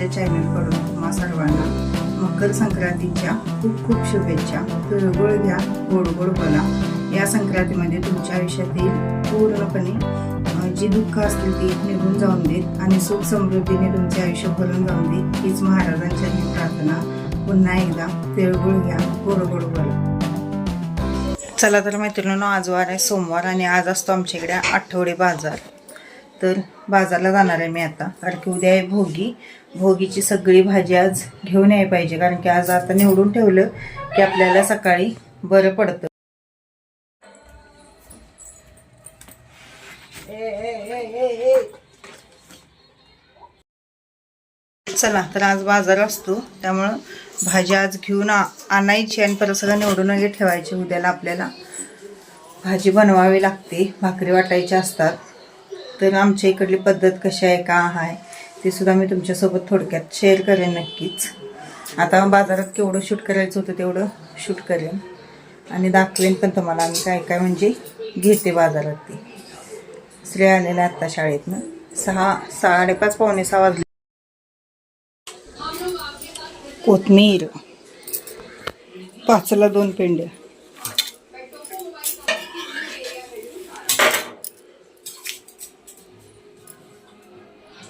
माझ्या चॅनलकडून तुम्हा सर्वांना मकर संक्रांतीच्या खूप खूप शुभेच्छा। तिळगुळ घ्या, गोड गोड बोला। या संक्रांतीमध्ये तुमच्या आयुष्यातील पूर्णपणे जी दुःख असतील ती निघून जाऊन देत आणि सुख समृद्धीने तुमचे आयुष्य भरून जाऊन देत हीच महाराजांच्या प्रार्थना। पुन्हा एकदा तिळगुळ घ्या, गोड गोड बोला। चला तर मैत्रिणींनो, आज वार आहे सोमवार आणि आज असतो आमच्याकडे आठवडे बाजार। तर बाजारला जाणार आहे मी आता, कारण की उद्या आहे भोगी। भोगीची सगळी भाजी आज घेऊन यायला पाहिजे, कारण की आज आता निवडून ठेवलं की आपल्याला सकाळी बरं पडतं। चला तर आज बाजार असतो, त्यामुळं भाजी आज घेऊन आणायची आणि परत सगळं निवडून वगैरे ठेवायची। उद्याला आपल्याला भाजी बनवावी लागते, भाकरी वाटायच्या असतात। तर आमच्या इकडली पद्धत कशी आहे, का आहे ते सुद्धा मी तुमच्यासोबत थोडक्यात शेअर करेन नक्कीच। आता बाजारात केवढं शूट करायचं होतं तेवढं शूट करेन आणि दाखवेन पण तुम्हाला आम्ही काय काय म्हणजे घेते बाजारात ते। श्रेय आलेला आत्ता शाळेतनं, 5:30 पावणे 6 वाजले। कोथमीर 5ला 2 पेंड्या,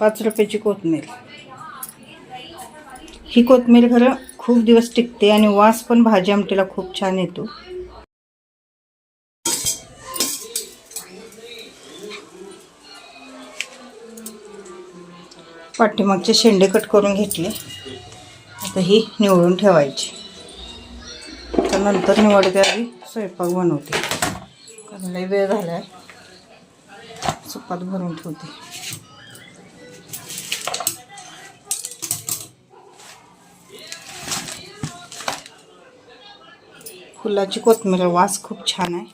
₹5 कोथमीर। ही कोथमीर खरं खूप दिवस टिकते आणि वास पण भाजी आमटीला खूप छान येतो। पाठीमागचे शेंडे कट करून घेतले, आता ही निवडून ठेवायची। तर नंतर निवडते, आधी स्वयंपाक बनवते, कारण लई वेळ झालाय। सुपात भरून ठेवते। फुलाची कोथमीर, वास खूप छान आहे,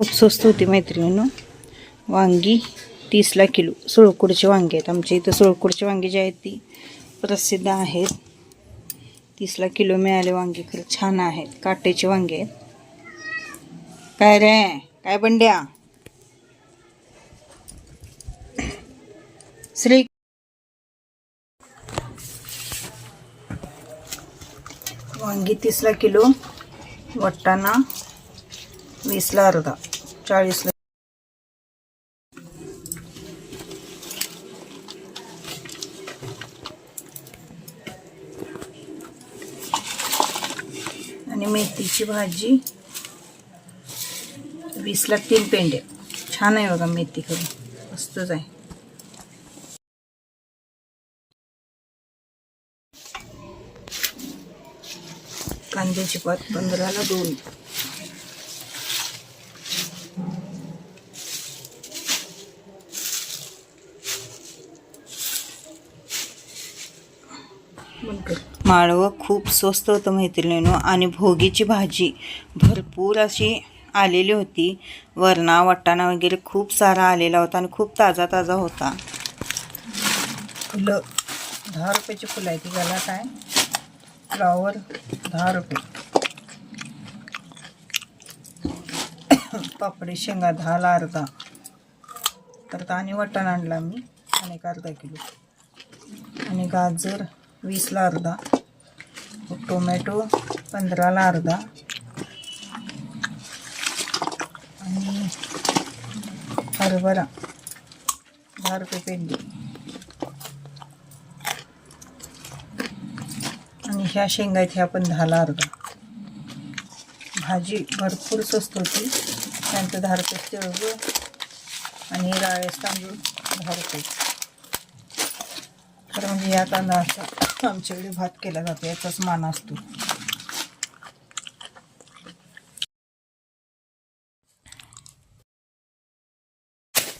खूप स्वस्त होती मैत्रिणींनो। वांगी 30ला किलो, सोळकुडची वांगी आहेत आमच्या इथं। सोळकुडची वांगी जी आहेत ती प्रसिद्ध आहेत। 30ला किलो मिळाले वांगी, खरं छान आहेत, काटेची वांगी आहेत। काय रे, काय बंड्या श्री। वांगी 30ला किलो, वाटाणा 20ला अर्धा, 40ला। आणि मेथीची भाजी 20ला 3 पेंड्या। छान आहे बघा मेथी, खरं मस्तच आहे। कांद्याची पात 15ला 2। माळवं खूप स्वस्त होतं मैत्रिणींनो, आणि भोगीची भाजी भरपूर अशी आलेली होती। वरणा वाटाणा वगैरे खूप सारा आलेला होता आणि खूप ताजा ताजा होता। फुलं 10 रुपयाची फुलं आहे ती, त्याला काय फ्लॉवर 10 रुपये। पापडी शेंगा 10ला अर्धा। तर आणि वाटाणा आणला मी आणि अर्धा किलो, आणि गाजर 20ला अर्धा, टोमॅटो 15ला अर्धा, आणि हरभरा 10 रुपये पेंडी, आणि ह्या शेंगा आहेत ह्या पण 10ला अर्धा। भाजी भरपूर स्वस्त होती। त्यांचं 10 रुपये तिळगुळ आणि राळेस तांदूळ 10 रुपये। खरं म्हणजे या तांदळाचा आमच्याकडे भात केला जातो, याचाच मान असतो।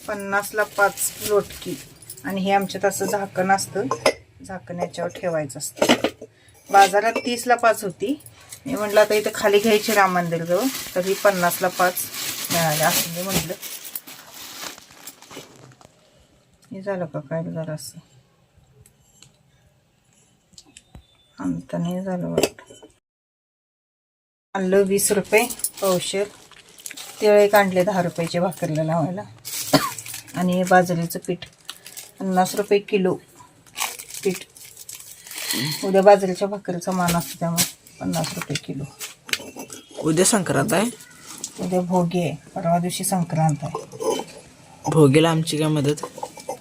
$50ला 5 लोटकी, आणि हे आमच्यात असं झाकण असतं, झाकण याच्यावर ठेवायचं असतं। बाजारात 30ला 5 होती, मी म्हटलं आता इथं खाली घ्यायची राम मंदिर जवळ, तर ही 50ला 5 मिळाले असं मी म्हटलं। हे झालं का काय, जरा असं आमचं नाही झालं वाटतं। आणलं 20 रुपये पावशेर। तिळ एक आणले 10 रुपयाचे भाकरीला लावायला, आणि बाजरीचं पीठ 50 रुपये किलो पीठ. उद्या बाजरीच्या भाकरीचा मान असतो त्यामुळे 50 रुपये किलो. उद्या संक्रांत आहे. उद्या भोगी आहे, परवा दिवशी संक्रांत आहे. भोगीला आमची काय मदत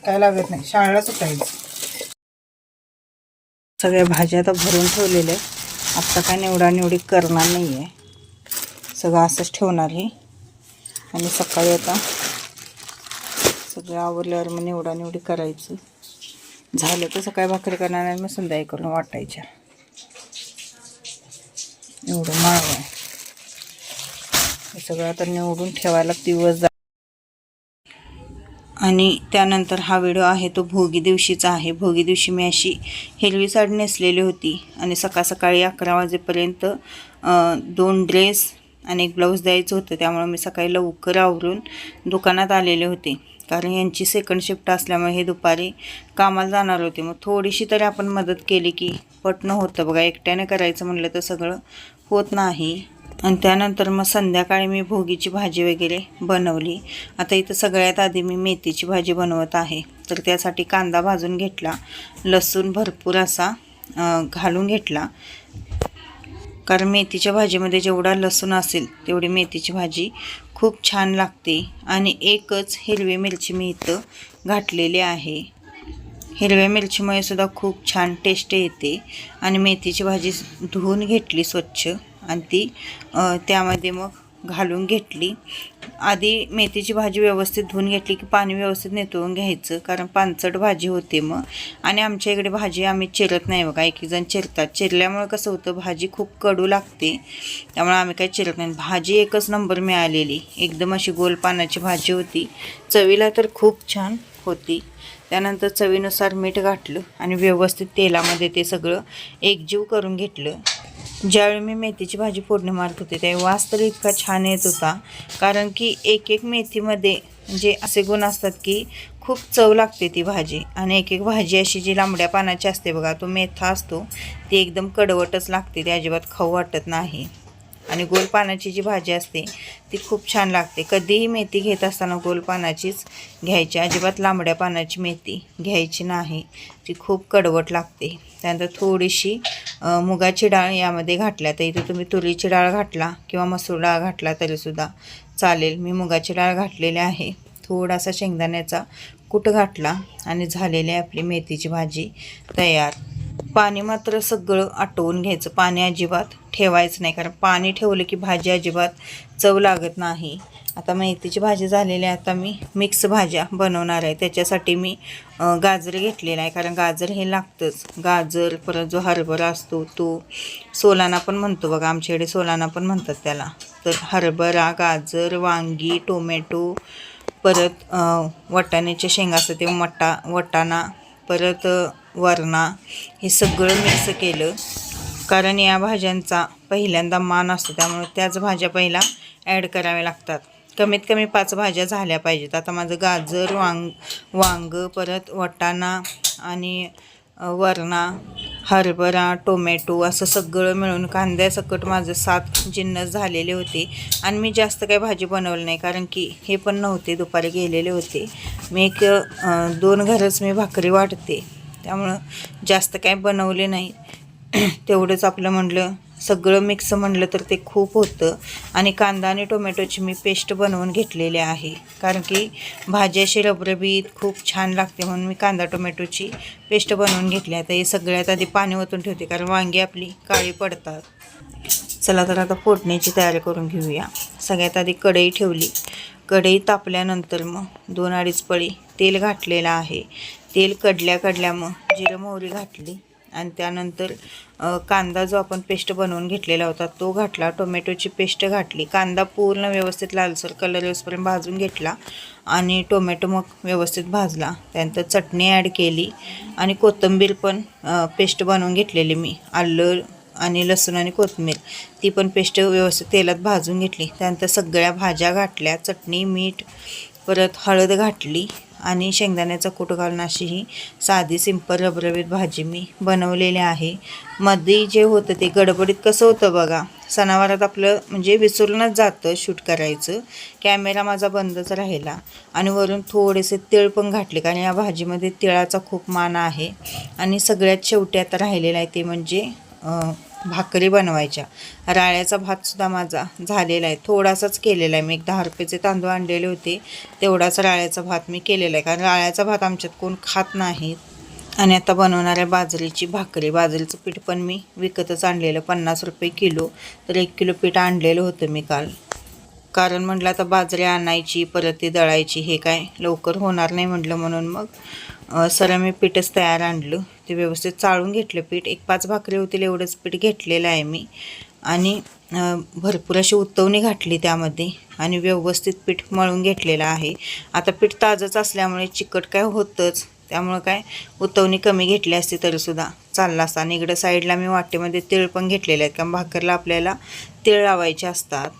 काय लागत नाही, शाळेला सुटायचं. सगळ्या भाज्या आता भरून ठेवलेल्या आहे. आत्ता काय निवडी करणार नाही आहे, सगळं असंच ठेवणार आहे. आणि सकाळी आता सगळं आवरल्यावर मग निवडी करायचं. झालं तर सकाळी भाकरी करणार आणि मग संध्याकाळी करून वाटायच्या. एवढं माळ आहे. हे सगळं आता निवडून ठेवायला दिवस जा. आणि त्यानंतर हा व्हिडिओ आहे तो भोगी दिवशीचा आहे. भोगी दिवशी मी अशी हिरवी साडी नेसलेली होती आणि सकाळी 11 वाजेपर्यंत 2 ड्रेस आणि 1 ब्लाऊज द्यायचं होतं. त्यामुळे मी सकाळी लवकर आवरून दुकानात आलेले होते, कारण यांची सेकंड शिफ्ट असल्यामुळे हे दुपारी कामाला जाणार होते. मग थोडीशी तरी आपण मदत केली की पटणं होतं. बघा, एकट्याने करायचं म्हणलं तर सगळं होत नाही. आणि त्यानंतर मग संध्याकाळी मी भोगीची भाजी वगैरे बनवली. आता इथं सगळ्यात आधी मी मेथीची भाजी बनवत आहे. तर त्यासाठी कांदा भाजून घेतला, लसूण भरपूर असा घालून घेतला, कारण मेथीच्या भाजीमध्ये जेवढा लसूण असेल तेवढी मेथीची भाजी खूप छान लागते. आणि एकच हिरवी मिरची मी इथं घातलेली आहे. हिरव्या मिरचीमुळे सुद्धा खूप छान टेस्ट येते. आणि मेथीची भाजी धुवून घेतली स्वच्छ आणि ती त्यामध्ये मग घालून घेतली. आधी मेथीची भाजी व्यवस्थित धुवून घेतली की पाणी व्यवस्थित नितळून घ्यायचं, कारण पानसट भाजी होते मग. आणि आमच्या इकडे भाजी आम्ही चिरत नाही बघा, एक जण चिरतात. चिरल्यामुळे कसं होतं, भाजी खूप कडू लागते, त्यामुळे आम्ही काही चिरत नाही. भाजी एकच नंबर मिळालेली, एकदम अशी गोल पानाची भाजी होती. चवीला तर खूप छान होती. त्यानंतर चवीनुसार मीठ घातलं आणि व्यवस्थित तेलामध्ये ते सगळं एकजीव करून घेतलं. ज्यावेळी मी मेथीची भाजी फोडणी मारत होते त्यावेळी वास तर इतका छान येत होता, कारण की एक मेथीमध्ये म्हणजे असे गुण असतात की खूप चव लागते ती भाजी. आणि एक भाजी अशी जी लांबड्या पानाची असते बघा, तो मेथा असतो, ती एकदम कडवटच लागते, ती अजिबात खाऊ वाटत नाही. आणि गोल पानाची जी भाजी असते ती खूप छान लागते. कधीही मेथी घेत असताना गोल पानाचीच घ्यायची, अजिबात लांबड्या पानाची मेथी घ्यायची नाही, ती खूप कडवट लागते. त्यानंतर थोडीशी मुगाची डाळ यामध्ये घातल्या, तर इथे तुम्ही तुरीची डाळ घातला किंवा मसूर डाळ घातला तरीसुद्धा चालेल. मी मुगाची डाळ घातलेली आहे. थोडासा शेंगदाण्याचा कूट घातला आणि झालेली आहे आपली मेथीची भाजी तयार. पाणी मात्र सगळं आटवून घ्यायचं, पाणी अजिबात ठेवायचं नाही, कारण पाणी ठेवलं की भाजी अजिबात चव लागत नाही. आता मेथीची भाजी झालेली आहे. आता मी मिक्स भाज्या बनवणार आहे. त्याच्यासाठी मी गाजर घेतलेला आहे, कारण गाजर हे लागतंच. गाजर, परत जो हरभरा असतो तो सोलाना पण म्हणतो बघा, आमच्याकडे सोलाना पण म्हणतात त्याला. तर हरभरा, गाजर, वांगी, टोमॅटो, परत वाटाण्याचे शेंगा असतं ते वाटाणा, परत वरणा, हे सगळं मिक्स केलं, कारण या भाज्यांचा पहिल्यांदा मान असतो, त्यामुळे त्याच भाज्या पहिला ॲड कराव्या लागतात. कमीत कमी 5 भाज्या झाल्या पाहिजेत. आता माझं गाजर, वांग, परत वाटाणा आणि वरणा, हरभरा, टोमॅटो असं सगळं मिळून कांद्यासकट माझं 7 जिन्नस झालेले होते. आणि मी जास्त काही भाजी बनवली नाही, कारण की हे पण नव्हते, दुपारी गेलेले होते. मी 2 घरच मी भाकरी वाटते, त्यामुळं जास्त काही बनवले नाही. तेवढंच आपलं म्हणलं सगळं मिक्स म्हणलं तर ते खूप होतं. आणि कांदा आणि टोमॅटोची मी पेस्ट बनवून घेतलेली आहे, कारण की भाजी अशी रबरबीत खूप छान लागते, म्हणून मी कांदा टोमॅटोची पेस्ट बनवून घेतली. आता हे सगळ्यात आधी पाणी ओतून ठेवते, कारण वांगी आपली काळी पडतात. चला तर आता फोडणीची तयारी करून घेऊया. सगळ्यात आधी कढई ठेवली. कढई तापल्यानंतर मग 2-2.5 पळी तेल घातलेलं आहे. तेल कडल्या मग जिरं मोहरी घातली आणि त्यानंतर कांदा जो आपण पेस्ट बनवून घेतलेला होता तो घातला, टोमॅटोची पेस्ट घातली. कांदा पूर्ण व्यवस्थित लालसर कलर येऊपर्यंत भाजून घेतला आणि टोमॅटो मग व्यवस्थित भाजला. त्यानंतर चटणी ॲड केली आणि कोथिंबीर पण पेस्ट बनवून घेतलेली मी, आलं आणि लसूण आणि कोथिंबीर, ती पण पेस्ट व्यवस्थित तेलात भाजून घेतली. त्यानंतर सगळ्या भाज्या घातल्या, चटणी, मीठ, परत हळद घातली आणि शेंगदाण्याचा कूट घालून अशी ही साधी सिंपल रबरबीत भाजी मी बनवलेली आहे. मध्ये जे होतं ते गडबडीत कसं होतं बघा, सणावारात आपलं म्हणजे विसरूनच जातं शूट करायचं. कॅमेरा माझा बंदच राहिला आणि वरून थोडेसे तीळ पण घातले, कारण या भाजीमध्ये तिळाचा खूप मान आहे. आणि सगळ्यात शेवटी आता राहिलेला आहे ते म्हणजे भाकरी बनवायच्या. राळ्याचा भातसुद्धा माझा झालेला आहे, थोडासाच केलेला आहे. मी 10 रुपयाचे तांदूळ आणलेले होते, तेवढाच राळ्याचा भात मी केलेला आहे, कारण राळ्याचा भात आमच्यात कोण खात नाहीत. आणि आता बनवणार आहे बाजरीची भाकरी. बाजरीचं पीठ पण मी विकतच आणलेलं, 50 रुपये किलो. तर 1 किलो पीठ आणलेलं होतं मी काल, कारण म्हटलं आता बाजरी आणायची परत ती दळायची हे काय लवकर होणार नाही म्हटलं, म्हणून मग सरळ मी पीठच तयार आणलं. ते व्यवस्थित चाळून घेतलं पीठ. 1-5 भाकरी होतील एवढंच पीठ घेतलेलं आहे मी. आणि भरपूर अशी उतवणी घातली त्यामध्ये आणि व्यवस्थित पीठ मळून घेतलेलं आहे. आता पीठ ताजंच असल्यामुळे चिकट काय होतंच, त्यामुळं काय उतवणी कमी घेतली असती तरीसुद्धा चाललं असतं. आणि इकडं साईडला मी वाटेमध्ये तीळ पण घेतलेले आहेत, कारण भाकरला आपल्याला तीळ लावायचे असतात.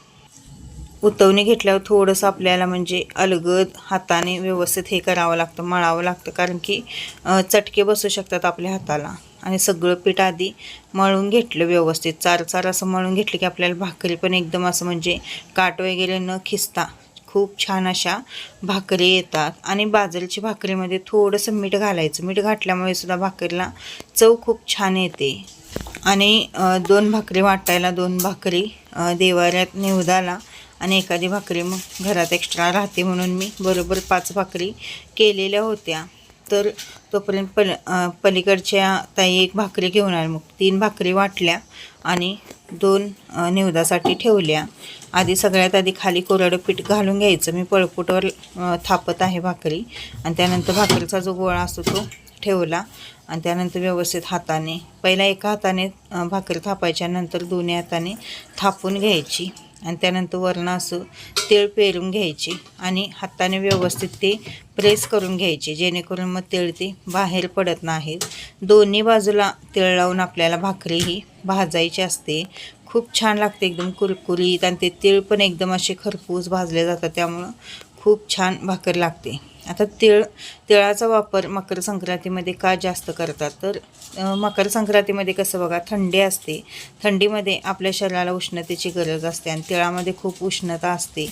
उतवणी घेतल्यावर थोडंसं आपल्याला म्हणजे अलगद हाताने व्यवस्थित हे करावं लागतं, मळावं लागतं, कारण की चटके बसू शकतात आपल्या हाताला. आणि सगळं पीठ आधी मळून घेतलं व्यवस्थित, चार असं मळून घेतलं की आपल्याला भाकरी पण एकदम असं म्हणजे काट वगैरे न खिसता खूप छान अशा भाकरी येतात. आणि बाजरीची भाकरीमध्ये थोडंसं मीठ घालायचं, मीठ घातल्यामुळे सुद्धा भाकरीला चव खूप छान येते. आणि 2 भाकरी वाटायला, 2 भाकरी देवाऱ्यात निवदाला, आणि एखादी भाकरी मग घरात एक्स्ट्रा राहते, म्हणून मी बरोबर 5 भाकरी केलेल्या होत्या. तर तोपर्यंत पलीकडच्या ताई 1 भाकरी घेऊन आल्या, मग 3 भाकरी वाटल्या आणि 2 निवदासाठी ठेवल्या. आधी सगळ्यात आधी खाली कोरडं पीठ घालून घ्यायचं. मी पळपुटवर थापत आहे भाकरी, आणि त्यानंतर भाकरीचा जो गोळा असतो तो ठेवला. आणि त्यानंतर व्यवस्थित हाताने, पहिला एका हाताने भाकरी थापायच्या, नंतर दोन्ही हाताने थापून घ्यायची. आणि त्यानंतर वरनं असं तीळ पेरून घ्यायची आणि हाताने व्यवस्थित ते प्रेस करून घ्यायचे, जेणेकरून मग तीळ ते बाहेर पडत नाहीत. दोन्ही बाजूला तीळ लावून आपल्याला भाकरी ही भाजायची असते. खूप छान लागते, एकदम कुरकुरीत, आणि ते तीळ पण एकदम असे खरपूस भाजले जातात, त्यामुळं खूप छान भाकर लागते. आता तिळाचा वापर मकर संक्रांतीमध्ये का जास्त करतात, तर मकर संक्रांतीमध्ये कसं बघा, थंडी असते. थंडीमध्ये आपल्या शरीराला उष्णतेची गरज असते आणि तिळामध्ये खूप उष्णता असते,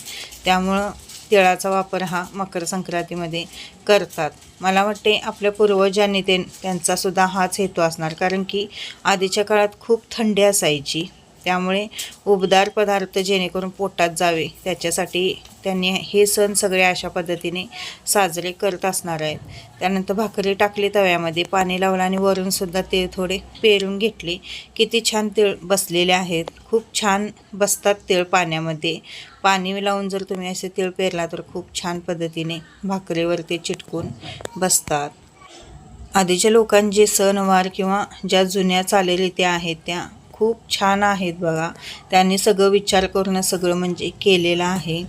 त्यामुळं तिळाचा वापर हा मकर संक्रांतीमध्ये करतात. मला वाटते आपल्या पूर्वजांनी त्यांचासुद्धा हाच हेतू असणार, कारण की आधीच्या काळात खूप थंडी असायची, त्यामुळे उबदार पदार्थ जेणेकरून पोटात जावे त्याच्यासाठी त्यांनी हे सण सगळे अशा पद्धतीने साजरे करत असणार आहेत. त्यानंतर भाकरी टाकली तव्यामध्ये, पाणी लावलं आणि वरूनसुद्धा तीळ थोडे पेरून घेतले. किती छान तीळ बसलेले आहेत, खूप छान बसतात तीळ पाण्यामध्ये. पाणी लावून जर तुम्ही असे तीळ पेरला तर खूप छान पद्धतीने भाकरीवरती चिटकून बसतात. आधीच्या लोकांचे सणवार किंवा ज्या जुन्या चालीरीती आहेत त्या खूप छान आहेत बघा. त्यांनी सगळं विचार करून सगळं म्हणजे केलेलं आहे.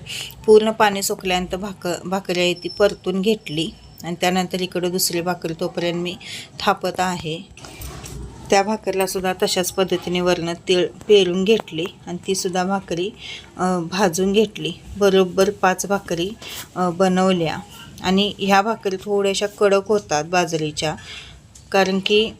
पूर्ण पाणी सुकल्यानंतर भाकरी आहे ती परतून घेतली आणि त्यानंतर इकडं दुसरी भाकरी तोपर्यंत मी थापत आहे. त्या भाकरीला सुद्धा तशाच पद्धतीने वरनं तीळ पेरून घेतली आणि तीसुद्धा भाकरी भाजून घेतली. बरोबर 5 भाकरी बनवल्या. आणि ह्या भाकरी थोड्याशा कडक होतात बाजरीच्या, कारण की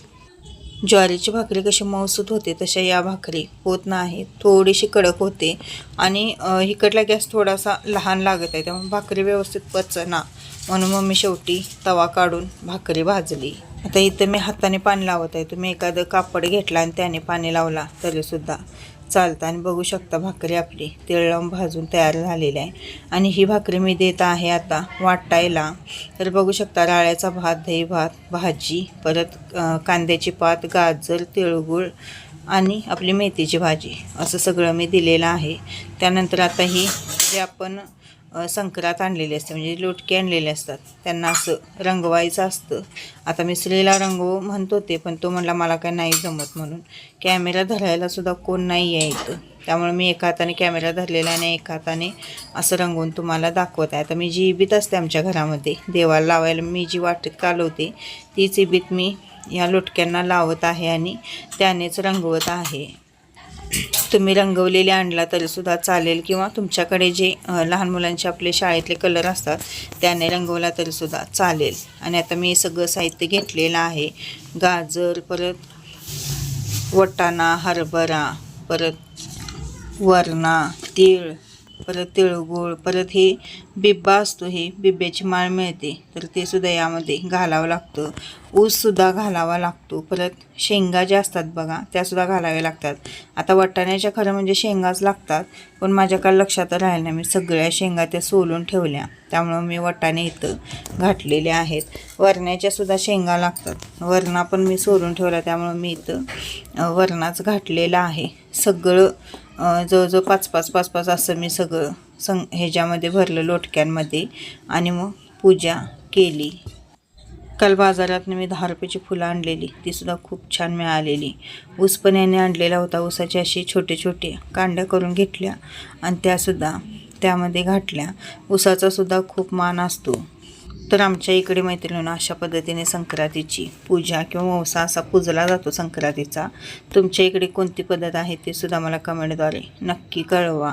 ज्वारीची भाकरी कशी मऊसूत होते तशा या भाकरी होत नाही, थोडीशी कडक होते. आणि इकडला गॅस थोडासा लहान लागत आहे, त्यामुळे भाकरी व्यवस्थित पचना, म्हणून मग मी शेवटी तवा काढून भाकरी भाजली. आता इथं मी हाताने पाणी लावत आहे, तुम्ही एखादं कापड घेतला आणि त्याने पाणी लावला तरीसुद्धा चालतं. आणि बघू शकता भाकरी आपली तेल लावून भाजून तयार झालेली आहे. आणि ही भाकरी मी देत आहे आता वाटायला. तर बघू शकता राळ्याचा भात, दही भात, भाजी, परत कांद्याची पात, गाजर, तिळगुळ आणि आपली मेथीची भाजी, असं सगळं मी दिलेलं आहे. त्यानंतर आता ही जे आपण संक्रांत आणलेली असते म्हणजे लोटके आणलेले असतात त्यांना असं रंगवायचं असतं. आता मी श्रीला रंगवू म्हणत होते, पण तो म्हणला मला काय नाही जमत, म्हणून कॅमेरा धरायला सुद्धा कोण नाही आहे इथं, त्यामुळे मी एका हाताने कॅमेरा धरलेला आणि एका हाताने असं रंगवून तुम्हाला दाखवत आहे. आता मी जी इबीत असते आमच्या घरामध्ये देवाला लावायला, मी जी वाटेत कालवते तीच इबीत मी या लोटक्यांना लावत आहे आणि त्यानेच रंगवत आहे. तुम्ही रंगवलेले आणला तरी सुद्धा चालेल, किंवा तुमच्याकडे जे लहान मुलांचे आपले शाळेतले कलर असतात त्याने रंगवला तरी सुद्धा चालेल. आणि आता मी सगळं साहित्य घेतलेलं आहे. गाजर, परत वाटाणा, हरभरा, परत वरणा, तीळ, परत तिळगुळ, परत हे बिब्बा असतो, हे बिब्याची माळ मिळते तर ते सुद्धा यामध्ये घालावं लागतं. ऊससुद्धा घालावा लागतो. परत शेंगा ज्या असतात बघा त्यासुद्धा घालाव्या लागतात. आता वाटाण्याच्या खरं म्हणजे शेंगाच लागतात, पण माझ्याकडे लक्षात राहिलं नाही. मी सगळ्या शेंगा त्या सोलून ठेवल्या, त्यामुळं मी वाटाणे इथं घातलेले आहेत. वरण्याच्या सुद्धा शेंगा लागतात. वरणा पण मी सोलून ठेवला, त्यामुळं मी इथं वरणाच घातलेला आहे. सगळं जवळजवळ 5-5 असं मी सगळं ह्याच्यामध्ये भरलं लोटक्यांमध्ये, आणि मग पूजा केली. काल बाजारात मी 10 रुपयाची फुलं आणलेली, तीसुद्धा खूप छान मिळालेली. ऊस पण याने आणलेला होता. ऊसाची अशी छोटे छोटे कांड्या करून घेतल्या आणि त्यासुद्धा त्यामध्ये घातल्या. ऊसाचासुद्धा खूप मान असतो. तर आमच्या इकडे मैत्रिणींना अशा पद्धतीने संक्रांतीची पूजा किंवा वसा असा पूजला जातो संक्रांतीचा. तुमच्या इकडे कोणती पद्धत आहे ते सुद्धा मला कमेंटद्वारे नक्की कळवा.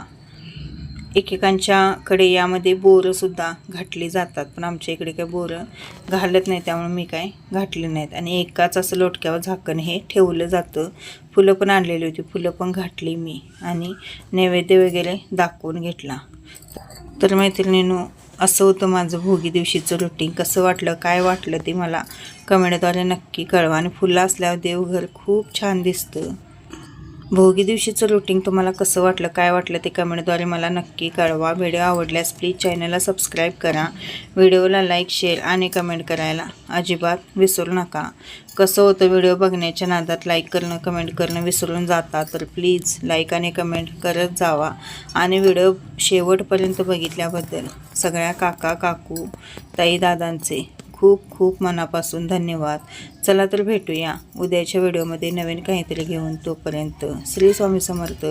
एकेकांच्याकडे यामध्ये बोरंसुद्धा घातली जातात, पण आमच्या इकडे काही बोरं घालत नाही, त्यामुळे मी काय घातली नाहीत. आणि एकाच असं लोटक्यावर झाकण हे ठेवलं जातं. फुलं पण आणलेली होती, फुलं पण घातली मी आणि नैवेद्य वगैरे दाखवून घेतला. तर मैत्रिणींनो, असं होतं माझं भोगी दिवशीचं रुटीन. कसं वाटलं, काय वाटलं ते मला कमेंटद्वारे नक्की कळवा. आणि फुलं असल्यावर देवघर खूप छान दिसतं. भोगी दिवशीचं रुटीन तुम्हाला कसं वाटलं, काय वाटलं ते कमेंटद्वारे मला नक्की कळवा. व्हिडिओ आवडल्यास प्लीज चॅनलला सबस्क्राईब करा. व्हिडिओला लाईक, शेअर आणि कमेंट करायला अजिबात विसरू नका. कसं होतं, व्हिडिओ बघण्याच्या नादात लाईक करणं, कमेंट करणं विसरून जाता, तर प्लीज लाईक आणि कमेंट करत जावा. आणि व्हिडिओ शेवटपर्यंत बघितल्याबद्दल सगळ्या काका, काकू, ताई, दादांचे खूप खूप मनापासून धन्यवाद. चला तर भेटूया उद्याच्या व्हिडिओमध्ये नवीन काहीतरी घेऊन. तोपर्यंत श्री स्वामी समर्थ.